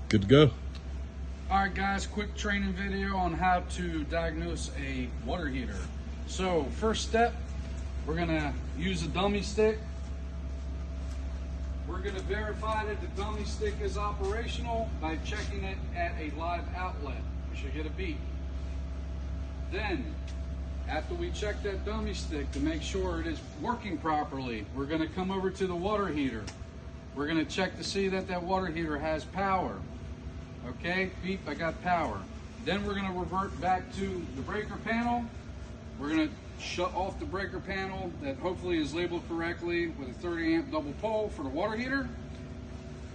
Good to go. All right, guys, quick training video on how to diagnose a water heater. So first step, we're gonna use a dummy stick. We're gonna verify that the dummy stick is operational by checking it at a live outlet. We should get a beep. Then, after we check that dummy stick to make sure it is working properly, we're gonna come over to the water heater. We're gonna check to see that that water heater has power. Okay, beep, I got power. Then we're gonna revert back to the breaker panel. We're gonna shut off the breaker panel that hopefully is labeled correctly with a 30 amp double pole for the water heater.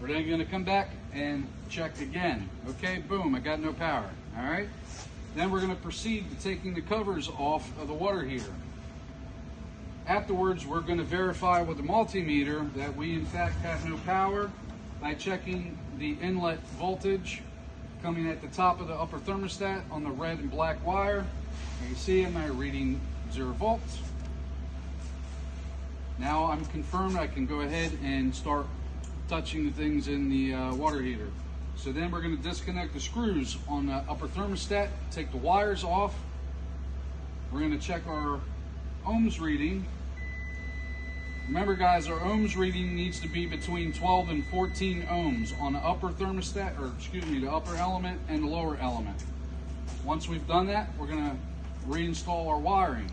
We're then gonna come back and check again. Okay, boom, I got no power, all right? Then we're gonna proceed to taking the covers off of the water heater. Afterwards, we're gonna verify with the multimeter that we in fact have no power by checking the inlet voltage coming at the top of the upper thermostat on the red and black wire. You can see am I reading 0 volts. Now I'm confirmed I can go ahead and start touching the things in the water heater. So then we're going to disconnect the screws on the upper thermostat, take the wires off. We're going to check our ohms reading. Remember guys, our ohms reading needs to be between 12 and 14 ohms on the upper thermostat, or excuse me, the upper element and the lower element. Once we've done that, we're going to reinstall our wiring.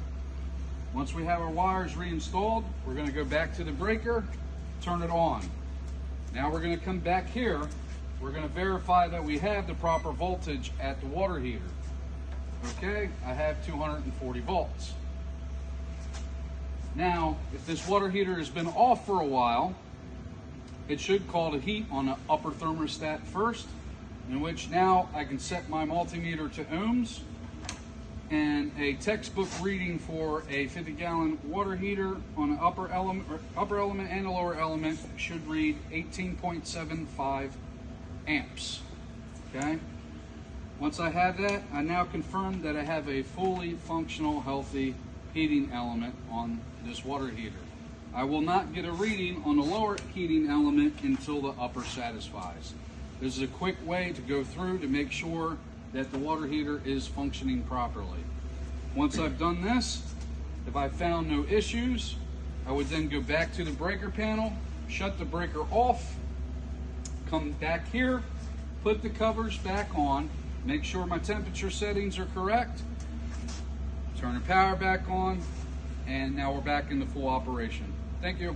Once we have our wires reinstalled, we're going to go back to the breaker, turn it on. Now we're going to come back here. We're going to verify that we have the proper voltage at the water heater. Okay, I have 240 volts. Now, if this water heater has been off for a while, it should call to heat on the upper thermostat first, in which now I can set my multimeter to ohms, and a textbook reading for a 50-gallon water heater on the upper element and the lower element should read 18.75 amps. Okay? Once I have that, I now confirm that I have a fully functional, healthy heating element on this water heater. I will not get a reading on the lower heating element until the upper satisfies. This is a quick way to go through to make sure that the water heater is functioning properly. Once I've done this, if I found no issues, I would then go back to the breaker panel, shut the breaker off, come back here, put the covers back on, make sure my temperature settings are correct, turn the power back on, and now we're back in the full operation. Thank you.